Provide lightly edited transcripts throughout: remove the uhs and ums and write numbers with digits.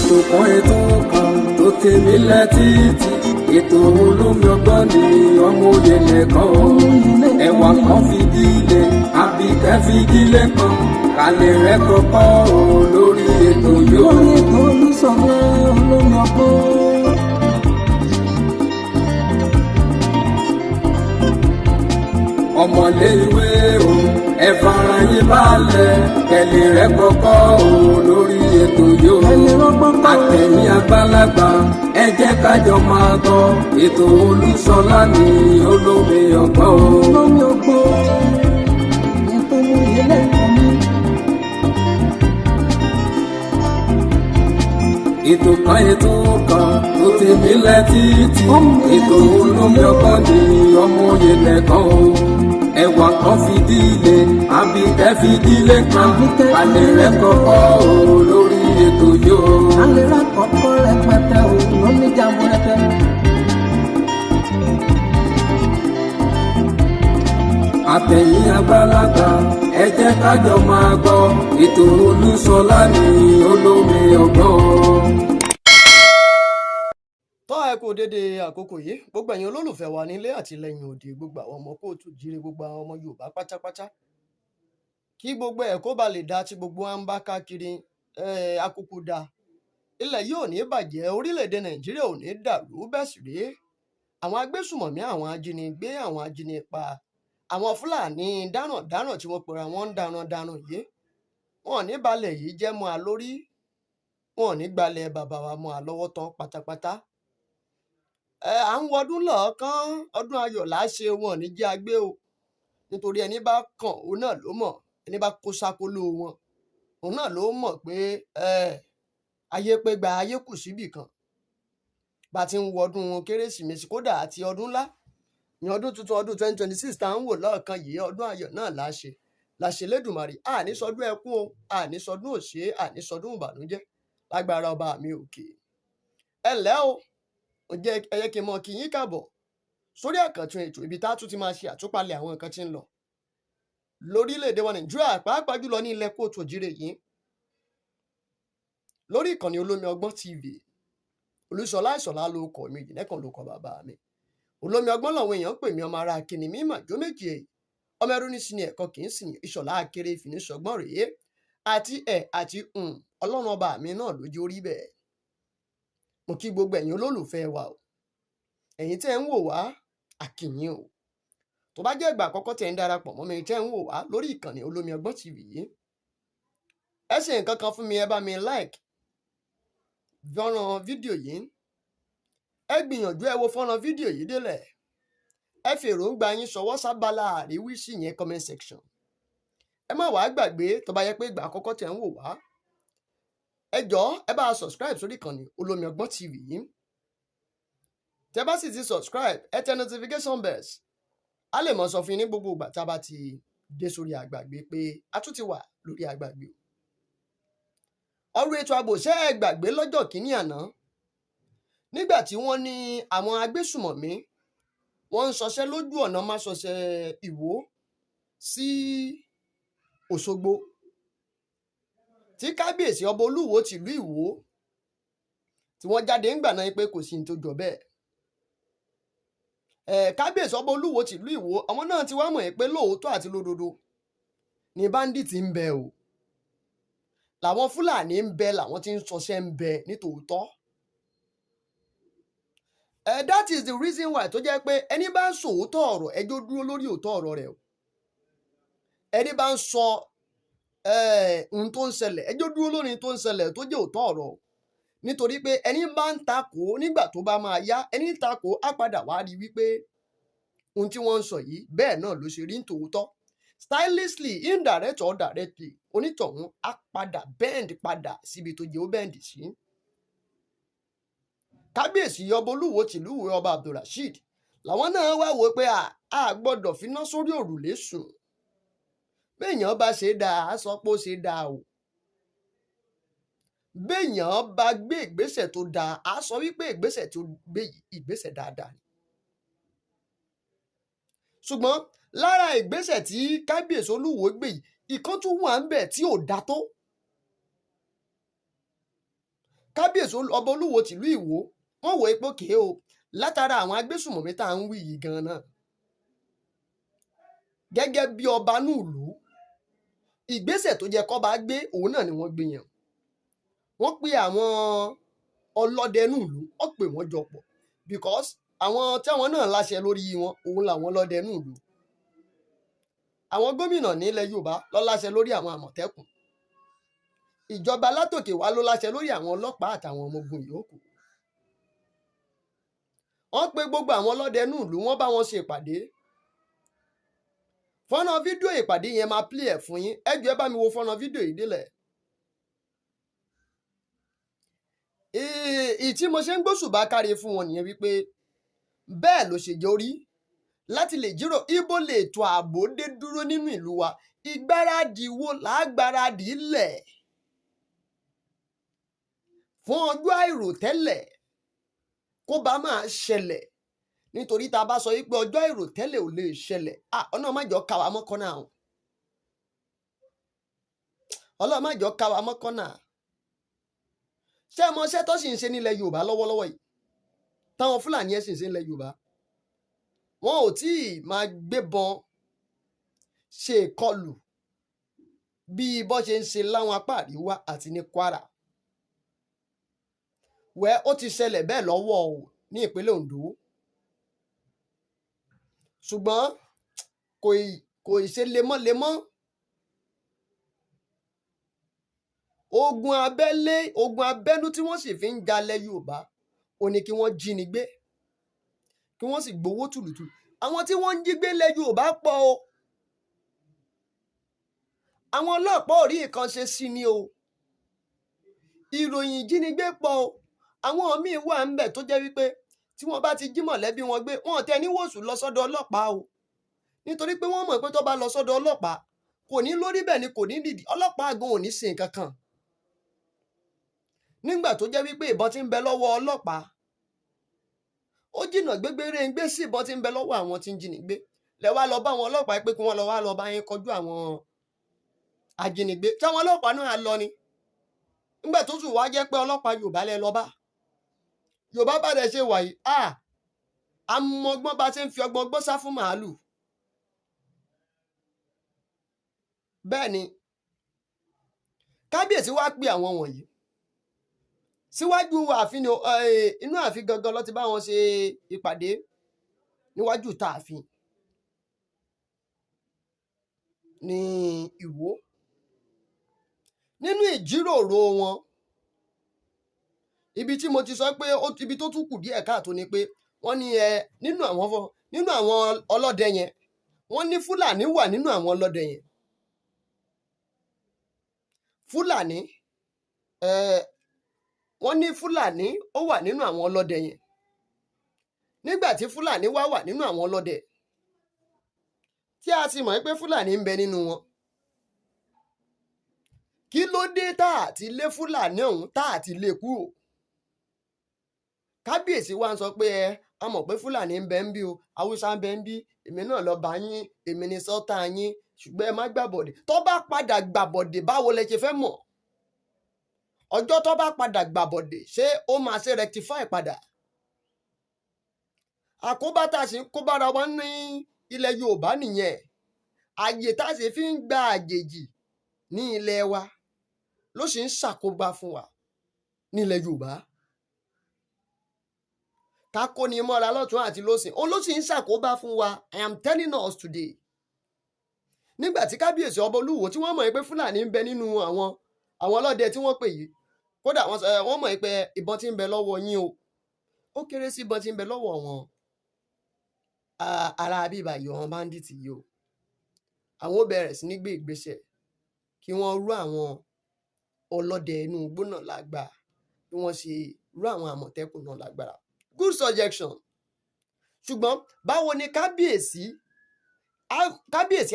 ètò kan tó tèmi létí ètò olómi ọgbọ́n ni ọmọ òye nìkan o ẹwà kan fìdílé àbíkẹ́ fìdílé kan kálẹ̀ rẹ̀ kọ́kọ́ o lórí ètò yóò. lórí ètò Olúṣọlá olómi ọgbọ́n. ọmọlé ìwé o ẹ fara yín balẹ̀ kẹlẹ̀ rẹ̀ kọ́kọ́ o lórí ètò yóò. àtẹ̀yìn àgbàlagbà ẹ jẹ́ kájọ máa gbọ́ ètò Olúṣọlá ní olómi ọgbọ́n o. olómi ọgbọ́n ètò mú ilé ẹ̀kọ́ mi. ètò kan tó tèmi létí ètò olómi ọgbọ́n ní ọmọ òye nìkan o ẹwà kan fìdílé àbíkẹ́ fìdílé kan kálẹ̀ rẹ̀ kọ́kọ́ o lórí ètò yóò. kálẹ̀ rẹ̀ kọ́kọ́ rẹpẹtẹ o lómi jàmbó rẹpẹ. àtẹ̀yìn àgbàlagbà ẹ jẹ́ kájọ máa gbọ́ ètò Olúṣọlá ní olómi ọgbọ́n. tọ́ ẹ kú dédé àkókò yìí gbogbo ẹ̀yin olólùfẹ́ wa nílé àti lẹ́yìn òde gbogbo àwọn ọmọ kóòtù jíire gbogbo àwọn ọmọ Yorùbá pátápátá kí gbogbo ẹ̀ kó ba lè dá tí gbogbo wa ń bá káàkiri àkókò dá ilẹ̀ yìí ò ní bàjẹ́ orílẹ̀-èdè Nàìjíríà ò ní dàrú bẹ́ẹ̀ sì rèé àwọn agbésùmọ̀mí àwọn ajínigbé àwọn ajínipa àwọn Fúlàní dáràn tí wọ́n pera wọn ń darandaran yìí wọn ò ní balẹ̀ yìí jẹ́ mọ́ a lórí wọn ò ní gbalẹ̀ bàbá wa mọ́ a lọ́wọ́ tán pátápátá. À ń wọdún lọ́ọ̀kan ọdún ayọ̀ láṣẹ wọn ò ní jẹ́ agbé o nítorí ẹni bá kàn òun náà ló mọ̀ ẹni bá kó sákóló wọn òun náà ló mọ̀ pé ayé pé gba ayé kù síbì kan bá ti ń wọdún kérésìmesì kódà àti ọdún ńlá ní ọdún tuntun ọdún 2026 tá à ń wò lọ́ọ̀kan yìí ọdún ayọ̀ náà láṣẹ lẹ́dùnmarè àní sọdún ẹkún o àní sọdún òṣè àní sọdún ìbànújẹ́ lágbára ọba mi òkè. ẹ ǹlẹ́ o ǹjẹ́ ẹ yẹ kí n mọ kí yín káàbọ̀ sórí àkàntún ètò ibi tá a tún ti máa ṣe àtúpalẹ̀ àwọn nǹkan tí ń lọ lórílẹ̀‐èdè wa Nàìjíríà pàápàá jùlọ ní ilẹ̀ kóòtù òjìrè yìí lórí ìkànnì olómi ọgbọ́n TV Olúṣọlá Ìṣọ̀lá ló kọ mi ìjìnlẹ́kàn ló kọ bàbá mi olómi ọgbọ́n làwọn èèyàn ń pè mí ọmọ ara kìnnì mí màjó méjì ọmọ ẹrú ní sinmi ẹ̀kọ́ kì í sìn Ìṣọ̀lá akéré ìfìníṣọgbọ́n rèé àti Ọlọ́run ọba mi náà lójú orí bẹ́ẹ̀. Mo kí gbogbo ẹ̀yin olólùfẹ́ wa o ẹ̀yin tẹ́ ń wò wá àkìyìn o tó bá jẹ́ ìgbà àkọ́kọ́ tẹ́ ń darapọ̀ mọ́ mi tẹ́ ń wò wá lórí ìkànnì olómi ọgbọ́n TV yìí ẹ ṣe nǹkan kan fún mi ẹ bá mi like fọ́nrán fídíò yìí ẹ gbìyànjú ẹ wo fọ́nrán fídíò yìí délẹ̀ ẹ fi èròǹgbà yín ṣọwọ́ sábàlá àríwísí yẹn comment section ẹ má wàá gbàgbé tó bá yẹ pé ìgbà àkọ́kọ́ tẹ́ ń wò wá ẹ jọ̀ọ́ ẹ bá subscribe sórí ìkànnì olómi ọgbọ́n TV yìí tẹ́ bá sì ti subscribe ẹ tẹ notification bells a lè mọ̀ sọ fún yín ní gbogbo ìgbà tá a bá ti dé sórí àgbàgbé pé a tún ti wà lórí àgbàgbé ọ̀rọ̀ ètò ààbò ṣé ẹ gbàgbé lọ́jọ́ kìíní àná nígbà tí wọ́n ní àwọn agbésùmọ̀mí wọ́n ń ṣọṣẹ́ lójú ọ̀nà másọṣẹ́ Ìwó sí Òṣogbo tí kábíyèsí ọba Olúwo tìlú Ìwó tí wọ́n jáde ńgbà náà pé kò sí ní tó jọ bẹ́ẹ̀ kábíyèsí ọba Olúwo tìlú Ìwó àwọn náà ti wá mọ̀ pé lóòótọ́ àti lódodo ní báńdíìtì ń bẹ o làwọn Fúlàní ń bẹ làwọn tí ń ṣọṣẹ́ ń bẹ nítòótọ́ that is the reason why tó jẹ́ pé ẹni bá ń sòótọ́ ọ̀rọ̀ ẹjọ́ dúró lórí òótọ́ ọ̀rọ̀ rẹ̀ o ẹni bá ń sọ ohun tó ń ṣẹlẹ̀ ẹjọ́ dúró lórí ohun tó ń ṣẹlẹ̀ tó jẹ́ òótọ́ ọ̀rọ̀ nítorí pé ẹni bá ń takò nígbà tó bá máa yá ẹni ń takò á padà wá rí wípé ohun tí wọ́n ń sọ yìí bẹ́ẹ̀ náà ló ṣe rí nítòótọ́ stylishly indirect or directly onítọ̀hún á padà bend padà síbi tó jẹ́ ó bend sí. kábíyèsí ọba Olúwo tìlú Ìwó ọba Abdulrasheed làwọn náà wá wò pé a gbọ́dọ̀ finá sórí òrùlé sùn béèyàn bá ṣe dáa á sọ pé ó ṣe dáa o béèyàn bá gbé ìgbésẹ̀ tó dáa á sọ wípé ìgbésẹ̀ tó gbé ìgbésẹ̀ dáadáa ni. ṣùgbọ́n lára ìgbésẹ̀ tí kábíyèsí Olúwo gbé yìí ìkan tún wà ń bẹ̀ tí ò dá tó kábíyèsí ọba Olúwo tìlú Ìwó wọ́n wò pé òkè o látara àwọn agbésùmọ̀mí tá à ń wí yìí gan náà gẹ́gẹ́ bí ọba núùlú ìgbésẹ̀ tó jẹ́ kọ́ba gbé òun náà ni wọ́n gbé yẹn wọ́n pe àwọn ọlọ́dẹ núùlú wọ́n pè wọ́n jọ pọ̀ because àwọn táwọn náà láṣẹ lórí wọn òun làwọn ọlọ́dẹ núùlú àwọn gómìnà nílẹ̀ Yorùbá ló láṣẹ lórí àwọn àmọ̀tẹ́kùn ìjọba látòkè wá ló láṣẹ lórí àwọn ọlọ́pàá àtàwọn ọmọ ogun yòókù wọ́n pe gbogbo àwọn ọlọ́dẹ núùlú wọ́n bá wọn ṣe ìpàdé fọ́nrán fídíò ìpàdé yẹn máa play ẹ̀ fún yín ẹ jọ̀ọ́ ẹ bá mi wo fọ́nrán fídíò yìí délẹ̀ ìtí mo ṣe ń gbóṣùbà káre fún wọn nìyẹn wípé bẹ́ẹ̀ ló ṣe jẹ́ orí láti lè jírò ibo lè tó ààbò dé dúró nínú ìlú wa ìgbáradì wo làágbáradì lẹ̀ fún ọjọ́ àìròtẹ́lẹ̀ kó bá máa ṣẹlẹ̀ nítorí tá a bá sọ yìí pé ọjọ́ àìròtẹ́lẹ̀ ò lè ṣẹlẹ̀ ọ̀nà májọ káwa mọ́kànnà ọlọ́run májọ káwa mọ́kànnà ṣé ẹ mọ iṣẹ́ tó sì ń ṣe nílẹ̀ Yorùbá lọ́wọ́lọ́wọ́ yìí táwọn Fúlàní ẹ̀ sì ń ṣe nílẹ̀ Yorùbá wọn ò tí ì máa gbébọn ṣe ìkọlù bí bọ́ ṣe ń ṣe láwọn apá àríwá àti ní Kwara ó ti ṣẹlẹ̀ bẹ́ẹ̀ lọ́wọ́ o ní ìpínlẹ̀ Ondo ṣùgbọ́n kò ṣe lemọ́lemọ́ ogun abẹ́nú tí wọ́n sì fi ń jalẹ̀ Yorùbá ò ní kí wọ́n jí ni gbé kí wọ́n sì gbowó tùlùtùlù àwọn tí wọ́n ń jí gbé lẹ̀ Yorùbá pọ̀ o àwọn ọlọ́pàá ò rí nǹkan ṣe sí ni o ìròyìn ìjínigbé pọ̀ o àwọn míín wà ń bẹ̀ tó jẹ́ wípé tí wọ́n bá ti jí mọ̀lẹ́bí wọn gbé wọn tẹ ní wòsùn lọ sọ́dọ̀ ọlọ́pàá o nítorí pé wọ́n mọ̀ pé tó bá lọ sọ́dọ̀ ọlọ́pàá kò ní lórí bẹ́ẹ̀ ni kò ní dìdí ọlọ́pàá gan ò ní ṣe nǹkan kan nígbà tó jẹ́ wípé ìbọn tí ń bẹ lọ́wọ́ ọlọ́pàá ó jìnnà gbégbére ń gbé sí ìbọn tí ń bẹ lọ́wọ́ àwọn tí ń jínigbé lẹ wá lọ bá àwọn ọlọ́pàá pé kí wọ́n lọ bá yín kọjú àwọn ajínigbé táwọn ọlọ́pàá náà lọ ni nígbà tó tún wá jẹ́ pé ọlọ́pàá Yorùbá lẹ lọ bá Yorùbá bá dẹ̀ ṣe wà yìí amọ̀gbọ́n bá ṣe ń fi ọgbọ́n gbọ́ sá fún màálù bẹ́ẹ̀ ni kábíyèsí wá pè àwọn wọ̀nyí síwájú ààfin inú ààfin gangan ló ti bá wọn ṣe ìpàdé níwájú tààfin ní Ìwó nínú ìjíròrò wọn ibi tí mo ti sọ pé ibi tó tún kù díẹ̀ káàtó ni pé wọ́n ní nínú àwọn ọlọ́dẹ yẹn wọ́n ní Fúlàní wà nínú àwọn ọlọ́dẹ yẹn Fúlàní wọ́n ní Fúlàní ó wà nínú àwọn ọlọ́dẹ yẹn nígbà tí Fúlàní wà nínú àwọn ọlọ́dẹ tí a sì mọ̀ pé Fúlàní ń bẹ nínú wọn kí ló dé tá àti lé Fúlàní ọ̀hún tá àti lé kúrò kábíyèsí wa ń sọ pé a mọ̀ pé Fúlàní ń bẹ ń bí o Haúsá ń bẹ ń bí èmi náà lọ bá yín èmi ní sọ́tà yín ṣùgbọ́n ẹ má gbàbọ̀dé tó bá padà gbàbọ̀dé báwo lẹ ṣe fẹ́ mọ̀ ọjọ́ tó bá padà gbàbọ̀dé ṣé ó máa ṣe rectify padà àkóbá tá a sì ń kó bára wa ní ilẹ̀ Yorùbá nìyẹn àyè tá a sì fi ń gba àjèjì ní ilẹ̀ wa ló sì ń ṣàkóbá fún wa nílẹ̀ Yorùbá ká kó ni mọ́ra lọ́tún àti lósìn òun ló sì ń ṣàkóbá fún wa I am telling us today nígbà tí kábíyèsí ọba Olúwo tí wọ́n mọ̀ pé Fúlàní ń bẹ nínú àwọn ọlọ́dẹ tí wọ́n pè yìí kódà wọ́n mọ̀ pé ìbọn tí ń bẹ lọ́wọ́ yín o ó kéré sí ìbọn tí ń bẹ lọ́wọ́ wọn ara bíbá yìí wọn bandit yìí o àwọn ó bẹ̀rẹ̀ sí ní gbé ìgbésẹ̀ kí wọ́n rú àwọn ọlọ́dẹ inú igbó náà lágbára bí wọ́n ṣe rú àwọn àmọ̀tẹ́kùn náà lágbára good suggestion ṣùgbọ́n báwo ni kábíyèsí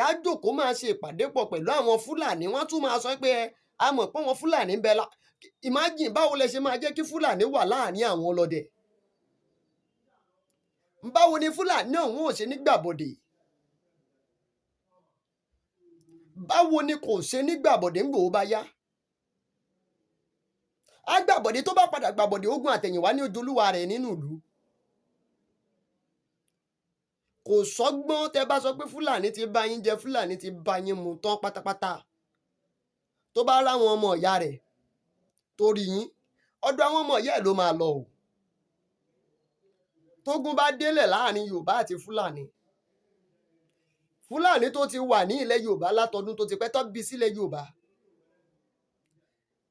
á jókòó máa ṣe ìpàdé pọ̀ pẹ̀lú àwọn Fúlàní wọ́n tún máa sọ pé a mọ̀ pé wọn Fúlàní ń bẹ imagine báwo lẹ ṣe máa jẹ́ kí Fúlàní wà láàrin àwọn ọlọ́dẹ báwo ni Fúlàní ọ̀hún ò ṣe nígbàbọ̀dé báwo ni kò ṣe nígbàbọ̀dé ńgbò ó bá yá á gbàbọ̀dé, tó bá padà gbàbọ̀dé ogun àtẹ̀yìnwá ní ojúlúwa rẹ̀ nínú ìlú. Kò sọ́gbọ́n tẹ́ bá sọ pé Fúlàní ti bá yín jẹ, Fúlàní ti bá yín mu tán pátápátá. Tó bá ráwọn ọmọ ìyá rẹ̀ tó rí yín, ọ̀dọ̀ àwọn ọmọ ìyá ẹ̀ ló máa lọ o. Tógun bá délẹ̀ láàrin Yorùbá àti Fúlàní, Fúlàní tó ti wà ní ilẹ̀ Yorùbá látọdún tó ti pẹ́ tó bí sílẹ̀ Yorùbá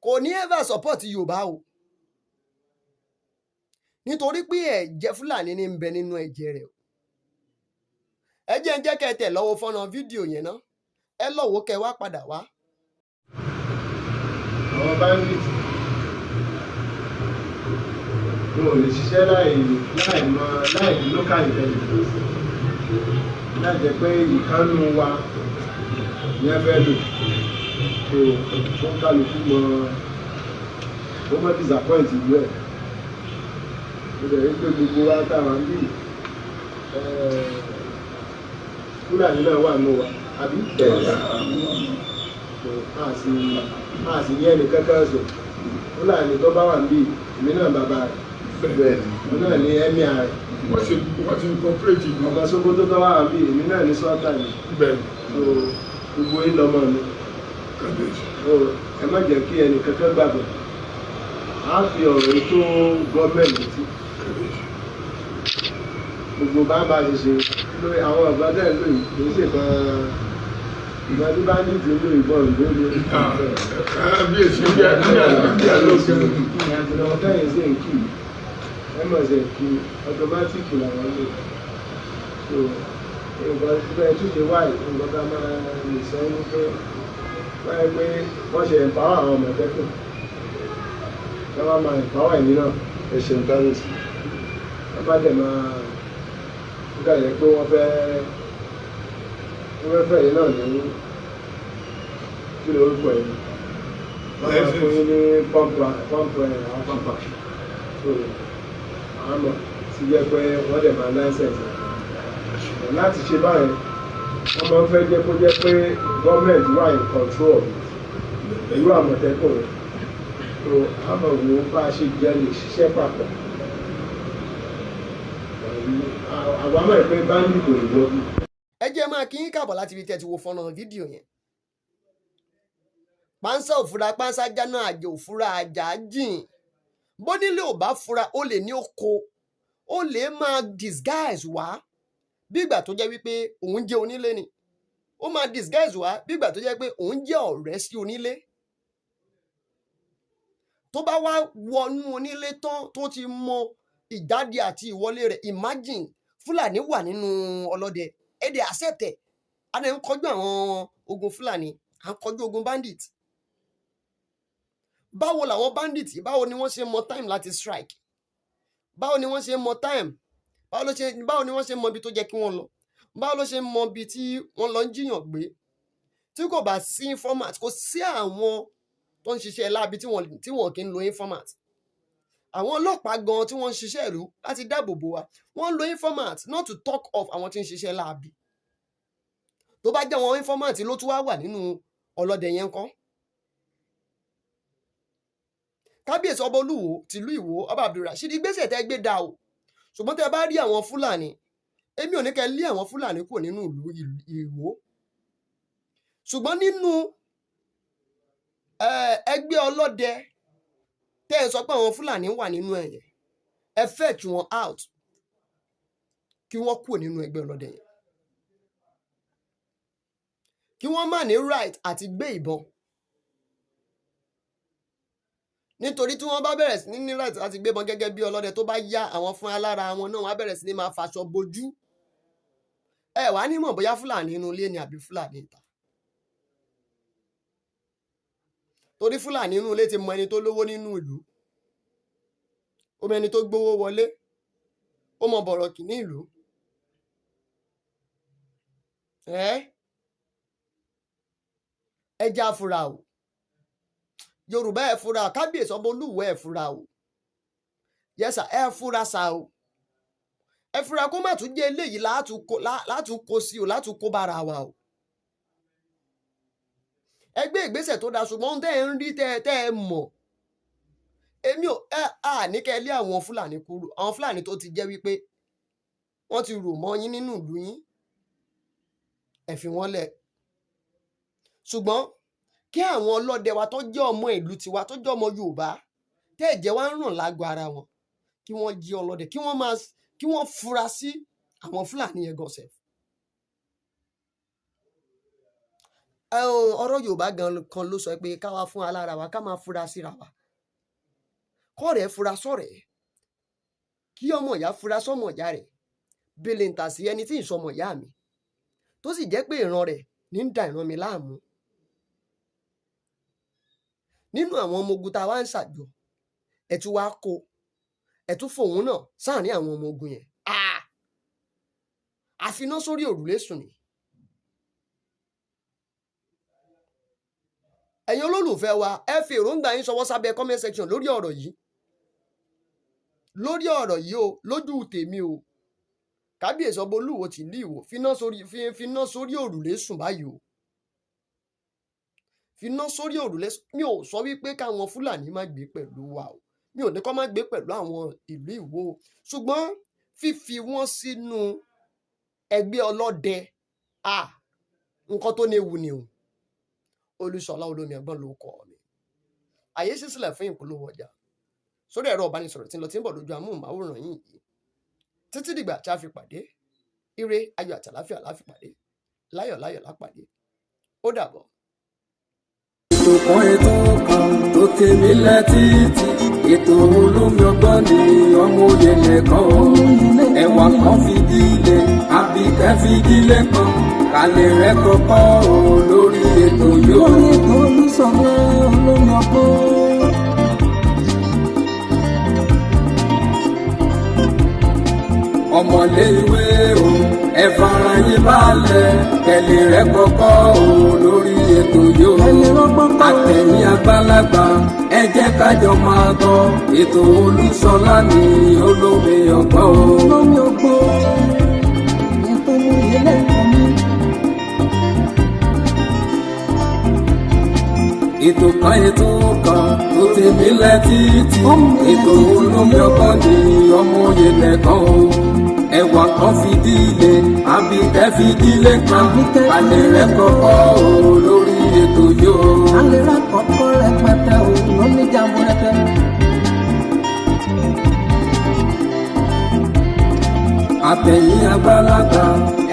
kò ní ever support Yorùbá o, nítorí pé ẹ̀jẹ̀ Fúlàní ní ń bẹ nínú ẹ̀jẹ̀ rẹ̀ o. Ẹ jẹ́ ń jẹ́ kẹ́ tẹ̀ lọ́wọ́ fọ́nà fídíò yẹn ná, ẹ lọ́wọ́ kẹ́ wá padà wá. Àwọn bandit wọn ò lè ṣiṣẹ́ láì ní local intelligence, láì jẹ́ pé ìkánú wa ní ẹgbẹ́ lò tó kálukú ó mọ́ disappoint ìlú ẹ̀. Ó dẹ̀ rí pé gbogbo wa táwọn ń bì Fúlàní náà wà nù wa, àbí a sì ní ẹnì kankan sọ. Fúlàní tó bá wà ń bì, èmi náà bàbá rẹ̀, èmi náà ní ẹ̀mí rẹ̀. Wọ́n ti incorporate ìlú. Ọba Sókótó tó wà ń bì, èmi náà ní sọ́ọ̀tà ni. Gbogbo yín lọ́mọ mi. Ẹ má jẹ́ kí ẹnì kankan gbàgbọ́. A fi ọ̀rọ̀ ètò gọ́ọ̀mẹ̀ntì tí gbogbo bá ṣe ṣe lórí àwọn ọ̀gbọ́dọ̀ ìlú yìí kì í ṣe kan ìgbà tí bá ní ìdílé ìbọn ìlú ní bí èsì bí àlọ́sẹ̀ ìlọ́wọ́ kẹ́yìn sí nkì ẹ mọ̀ sí nkì ọtọmátìkì làwọn lò. Nǹkan bẹ́ẹ̀ tún ṣe wáyé nǹkan ká máa lè sọ wípé wáyé pé wọ́n ṣe ẹ̀mpáwọ̀ àwọn Àmọ̀tẹ́kùn ká wá máa ẹ̀mpáwọ̀ ẹ̀mí náà ẹ̀ṣẹ̀ ń dárí sí wọ́n bá dẹ̀ máa nígbà yẹn pé wọ́n fẹ́ yìí náà ní kí ló rúkọ yìí wọ́n máa fún yín ní pọ́ǹpù àpapà so àmọ́ sí jẹ́ pé wọ́n dẹ̀ máa láìsẹ̀nsì láti ṣe báyẹn wọ́n máa ń fẹ́ jẹ́ kó jẹ́ pé gọ́ọ̀mẹ̀ntì wà in control ìlú Àmọ̀tẹ́kùn rẹ̀ so àmọ̀ wo bá a ṣe jẹ́ lè ṣiṣẹ́ papọ̀. Àwọn ọmọ ìpín báńdì kò lè lọ bí. Ẹ jẹ́ máa kí yín káàbọ̀ láti ibi tẹ́ ti wo fọ́nà fídíò yẹn. Pánsá òfura pánsá jáná àjò òfura àjà jìn. Bónílé ò bá fura ó lè ní oko, ó lè máa disguise wá bí ìgbà tó jẹ́ wípé òun jẹ́ onílé ni. Ó máa disguise wá bí ìgbà tó jẹ́ pé òun jẹ́ ọ̀rẹ́ sí onílé. Tó bá wá wọnú onílé tán tó ti mọ ìjáde àti ìwọlé rẹ̀, imagine Fúlàní wà nínú ọlọ́dẹ, ẹ̀dẹ̀ accept ẹ̀, a dẹ̀ ń kọjú àwọn ogun Fúlàní, à ń kọjú ogun bandit. Báwo làwọn bandit, báwo ni wọ́n ṣe mọ time láti strike? Báwo ni wọ́n ṣe mọ time? Báwo ni wọ́n ṣe mọ ibi tó jẹ́ kí wọ́n lọ? Báwo ló ṣe mọ ibi tí wọ́n lọ ń jiyàn gbé? Tí kò bá sí informant, kò sí àwọn tó ń ṣiṣẹ́ láabi tí wọ́n kì í lo informant. Àwọn ọlọ́pàá gan tí wọ́n ń ṣiṣẹ́ ìlú láti dáàbò bò wá, wọ́n ń lo informant, not to talk of àwọn tí ń ṣiṣẹ́ láabi. Tó bá jẹ́ àwọn informant ló tún wá wà nínú ọlọ́dẹ yẹn ńkọ́. Kábíyèsí ọba Olúwo tìlú Ìwó, ọba Abdulrasheed, ìgbésẹ̀ tẹ́ gbé dá o. Ṣùgbọ́n tẹ́ bá rí àwọn Fúlàní, èmi ò ní kẹ́ lé àwọn Fúlàní kúrò nínú ìlú Ìwó. Ṣùgbọ́n nínú ẹgbẹ́ ọlọ́dẹ tẹ́ ẹ sọ pé àwọn Fúlàní wà nínú ẹ̀yẹ, ẹ fẹ́ kí wọ́n out, kí wọ́n kúrò nínú ẹgbẹ́ ọlọ́dẹ yẹn, kí wọ́n má ní right àti gbé ìbọn. Nítorí tí wọ́n bá bẹ̀rẹ̀ sí ní right láti gbé ìbọn gẹ́gẹ́ bí ọlọ́dẹ, tó bá yá àwọn fún alára wọn náà wọ́n á bẹ̀rẹ̀ sí ní máa faṣọ bojú. Ẹ wá ní mọ̀ bóyá Fúlàní inú ilé ni àbí Fúlàní ìta. Torí Fúlàní inú ilé ti mọ ẹni tó lówó nínú ìlú, ó mọ ẹni tó gbówó wọlé, ó mọ bọ̀rọ̀kì ní ìlú. Ẹ já fura o, Yorùbá ẹ fura, Kábíyèsí ọba Olúwo ẹ fura o, yẹ́sà ẹ fura sa o, ẹ fura kó má tún jẹ́ eléyìí látún kó sí o, látún kó bára wa o. Ẹ gbé ìgbésẹ̀ tó dáa, ṣùgbọ́n tẹ́ ẹ ń rí tẹ́ ẹ mọ̀ èmi ò ní kẹ́ lé àwọn Fúlàní kúrò, àwọn Fúlàní tó ti jẹ́ wípé wọ́n ti rò mọ́ yín nínú ìlú yín, ẹ fi wọ́n lẹ̀. Ṣùgbọ́n kí àwọn ọlọ́dẹ wa tó jẹ́ ọmọ ìlú tiwa, tó jẹ́ ọmọ Yorùbá, tẹ́ ẹ̀jẹ̀ wa ń ràn lágọ̀ọ́ ara wọn, kí wọ́n jí ọlọ́dẹ, kí wọ́n fura sí àwọn Fúlàní yẹn gan sef. Ọ̀rọ̀ Yorùbá gan kan ló sọ pé ká wá fún alára wa, ká máa fura síra wa. Kọ́rẹ̀ fura sọ́rẹ̀, kí ọmọ ìyá fura sọ́mọ ìyá rẹ̀, bèlè ń tà sí ẹni tí ń sọmọ ìyá mi, tó sì jẹ́ pé ìran rẹ̀ ní ń da ìran mi láàmú. Nínú àwọn ọmọ ogun tá a wá ń ṣàjọ, ẹ tún wá kó, ẹ tún fòun náà sáàrin àwọn ọmọ ogun yẹn. Àfiná sórí òrùlé sùn ni. Ẹ̀yin olólùfẹ́ wa, ẹ fi èròǹgbà yín ṣọwọ́ sábẹ́ comment section lórí ọ̀rọ̀ yìí. Lórí ọ̀rọ̀ yìí o, lójú tèmi o, Kábíyèsí ọba Olúwo tìlú Ìwó finá sórí òrùlé sùn báyìí o. Finá sórí òrùlé sùn. Mi ò sọ wípé káwọn Fúlàní má gbé pẹ̀lú wa o. Mi ò ní kó má gbé pẹ̀lú àwọn ìlú Ìwó o. Ṣùgbọ́n fífi wọ́n sínú ẹgbẹ́ ọlọ́dẹ, nǹkan tó léwu ni o. Olúṣọlá Olómi Ẹ̀gbọ́n ló kọ mi. Àyè ṣí sílẹ̀ fún ìpolówó ọjà sórí ẹ̀rọ ìbánisọ̀rọ̀ tí ń lọ tí ń bọ̀ lójú amóhùnmáwòrán yìí. Títí dìgbà tí a fi pàdé, ire ayọ̀ àti àlàáfíà la fi pàdé, láyọ̀ la pàdé. Ó dàbọ̀. Ètò kan tó tèmi létí, ètò Olómi Ọgbọ́n ni ọmọ òye nìkan o. Ẹ̀wà kan fìdílé, Àbíkẹ́ fìdílé kan, kálẹ̀ rẹ̀ kọ́kọ́ o lórí ètò yóò. Lórí ètò Olúṣọlá Olómi Ọgbọ́n. Ọmọlé ìwé o, ẹ fara yín balẹ̀, kẹ̀lẹ́ rẹ̀ kọ́kọ́ o lórí ètò yóò. Àtẹ̀yìn àgbàlagbà, ẹ jẹ́ kájọ máa gbọ́, ètò Olúṣọlá ní Olómi Ọgbọ́n o. Olómi Ọgbọ́n, ètò mú ilé ẹ̀kọ́ mi. Ètò kan tó tèmi létí, ètò Olómi Ọgbọ́n ni ọmọ òye nìkan o. Ẹ̀wà kan fìdílé, Àbíkẹ́ fìdílé kan, kálẹ̀ rẹ̀ kọ́kọ́ o lórí ètò yóò. Kálẹ̀ rẹ̀ kọ́kọ́ rẹpẹtẹ o, lóní jàmbúrẹ́tẹ. Àtẹ̀yìn àgbàlagbà,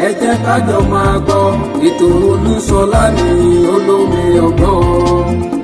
ẹ jẹ́ kájọ máa gbọ́, ètò Olúṣọlá ní Olómi Ọgbọ́n.